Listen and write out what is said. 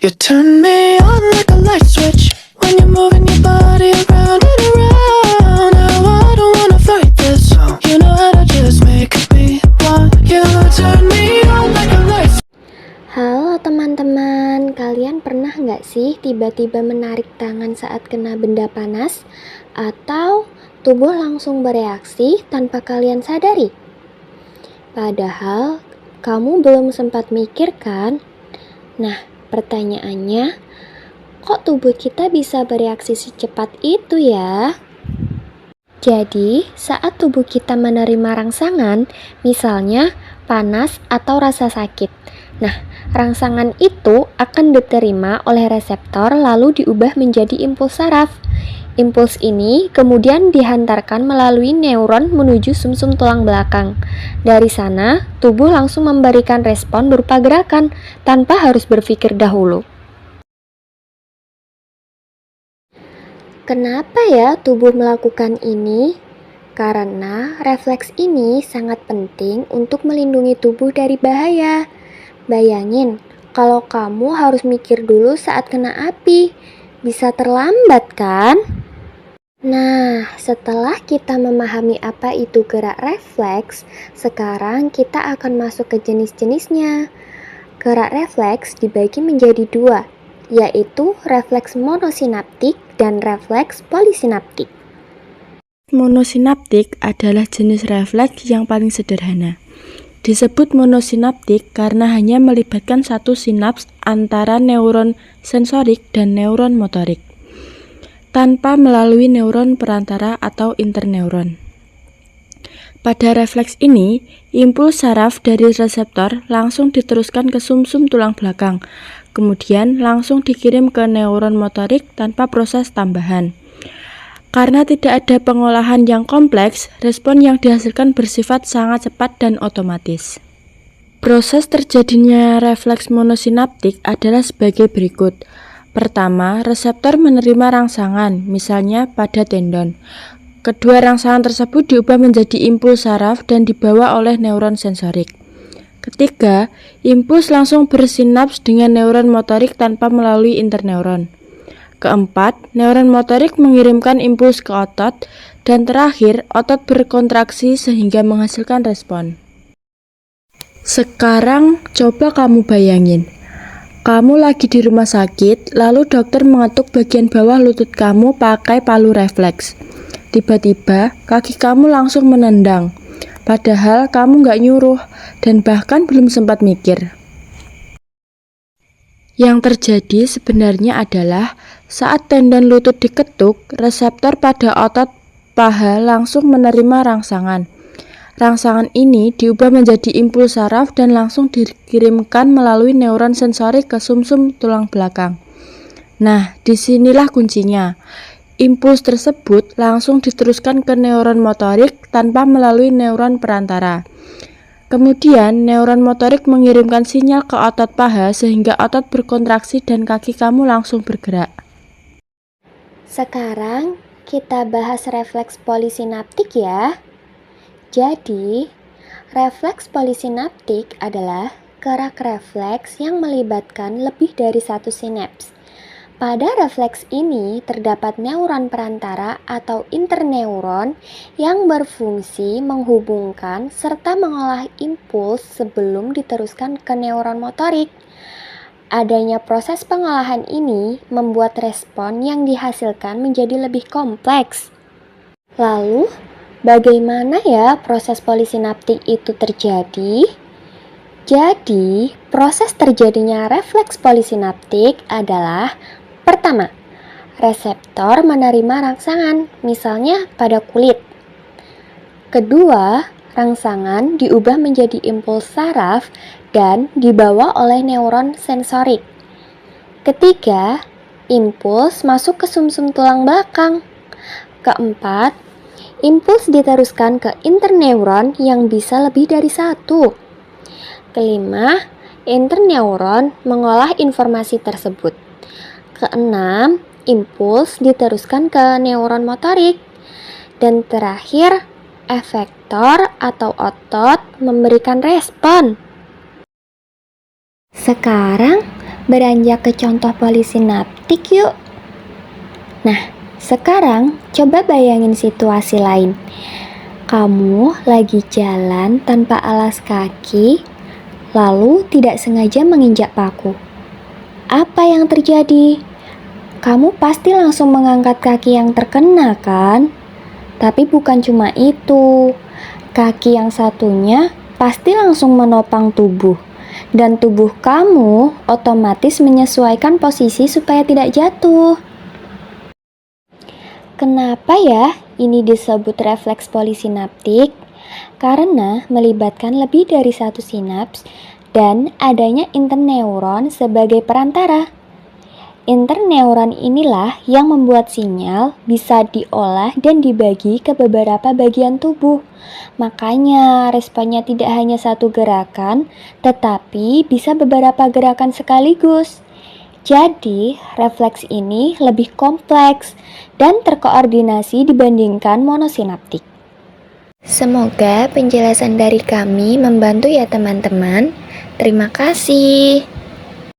You turn me on like a light switch when you're moving your body around and around. Now I don't wanna fight this. You know how to just make me want you. Turn me on like a light switch. Halo teman-teman, kalian pernah nggak sih tiba-tiba menarik tangan saat kena benda panas? Atau tubuh langsung bereaksi tanpa kalian sadari? Padahal kamu belum sempat mikir kan? Nah, pertanyaannya, kok tubuh kita bisa bereaksi secepat itu ya? Jadi, saat tubuh kita menerima rangsangan, misalnya panas atau rasa sakit, nah, rangsangan itu akan diterima oleh reseptor lalu diubah menjadi impuls saraf. Impuls ini kemudian dihantarkan melalui neuron menuju sumsum tulang belakang. Dari sana, tubuh langsung memberikan respon berupa gerakan tanpa harus berpikir dahulu. Kenapa ya tubuh melakukan ini? Karena refleks ini sangat penting untuk melindungi tubuh dari bahaya. Bayangin, kalau kamu harus mikir dulu saat kena api, bisa terlambat kan? Nah, setelah kita memahami apa itu gerak refleks, sekarang kita akan masuk ke jenis-jenisnya. Gerak refleks dibagi menjadi dua, yaitu refleks monosinaptik dan refleks polisinaptik. Monosinaptik adalah jenis refleks yang paling sederhana. Disebut monosinaptik karena hanya melibatkan satu sinaps antara neuron sensorik dan neuron motorik, tanpa melalui neuron perantara atau interneuron. Pada refleks ini, impuls saraf dari reseptor langsung diteruskan ke sumsum tulang belakang, kemudian langsung dikirim ke neuron motorik tanpa proses tambahan. Karena tidak ada pengolahan yang kompleks, respon yang dihasilkan bersifat sangat cepat dan otomatis. Proses terjadinya refleks monosinaptik adalah sebagai berikut. Pertama, reseptor menerima rangsangan, misalnya pada tendon. Kedua rangsangan tersebut diubah menjadi impuls saraf dan dibawa oleh neuron sensorik. Ketiga, impuls langsung bersinaps dengan neuron motorik tanpa melalui interneuron. Keempat, neuron motorik mengirimkan impuls ke otot. Dan terakhir, otot berkontraksi sehingga menghasilkan respon. Sekarang, coba kamu bayangin. Kamu lagi di rumah sakit, lalu dokter mengetuk bagian bawah lutut kamu pakai palu refleks. Tiba-tiba, kaki kamu langsung menendang. Padahal kamu nggak nyuruh, dan bahkan belum sempat mikir. Yang terjadi sebenarnya adalah, saat tendon lutut diketuk, reseptor pada otot paha langsung menerima rangsangan. Rangsangan ini diubah menjadi impuls saraf dan langsung dikirimkan melalui neuron sensorik ke sumsum tulang belakang. Nah, disinilah kuncinya. Impuls tersebut langsung diteruskan ke neuron motorik tanpa melalui neuron perantara. Kemudian, neuron motorik mengirimkan sinyal ke otot paha sehingga otot berkontraksi dan kaki kamu langsung bergerak. Sekarang kita bahas refleks polisinaptik ya. Jadi, refleks polisinaptik adalah gerak refleks yang melibatkan lebih dari satu sinaps. Pada refleks ini terdapat neuron perantara atau interneuron yang berfungsi menghubungkan serta mengolah impuls sebelum diteruskan ke neuron motorik. Adanya proses pengolahan ini membuat respon yang dihasilkan menjadi lebih kompleks. Lalu, bagaimana ya proses polisinaptik itu terjadi? Jadi, proses terjadinya refleks polisinaptik adalah pertama, reseptor menerima rangsangan, misalnya pada kulit. Kedua, rangsangan diubah menjadi impuls saraf dan dibawa oleh neuron sensorik. Ketiga, impuls masuk ke sumsum tulang belakang. Keempat, impuls diteruskan ke interneuron yang bisa lebih dari satu. Kelima, interneuron mengolah informasi tersebut. Keenam, impuls diteruskan ke neuron motorik. Dan terakhir, efektor atau otot memberikan respon. Sekarang, beranjak ke contoh polisinaptik yuk. Nah, sekarang coba bayangin situasi lain. Kamu lagi jalan tanpa alas kaki, lalu tidak sengaja menginjak paku. Apa yang terjadi? Kamu pasti langsung mengangkat kaki yang terkena, kan? Tapi bukan cuma itu. Kaki yang satunya pasti langsung menopang tubuh. Dan tubuh kamu otomatis menyesuaikan posisi supaya tidak jatuh. Kenapa ya ini disebut refleks polisinaptik? Karena melibatkan lebih dari satu sinaps dan adanya interneuron sebagai perantara. Interneuron inilah yang membuat sinyal bisa diolah dan dibagi ke beberapa bagian tubuh. Makanya responnya tidak hanya satu gerakan, tetapi bisa beberapa gerakan sekaligus. Jadi, refleks ini lebih kompleks dan terkoordinasi dibandingkan monosinaptik. Semoga penjelasan dari kami membantu ya teman-teman. Terima kasih.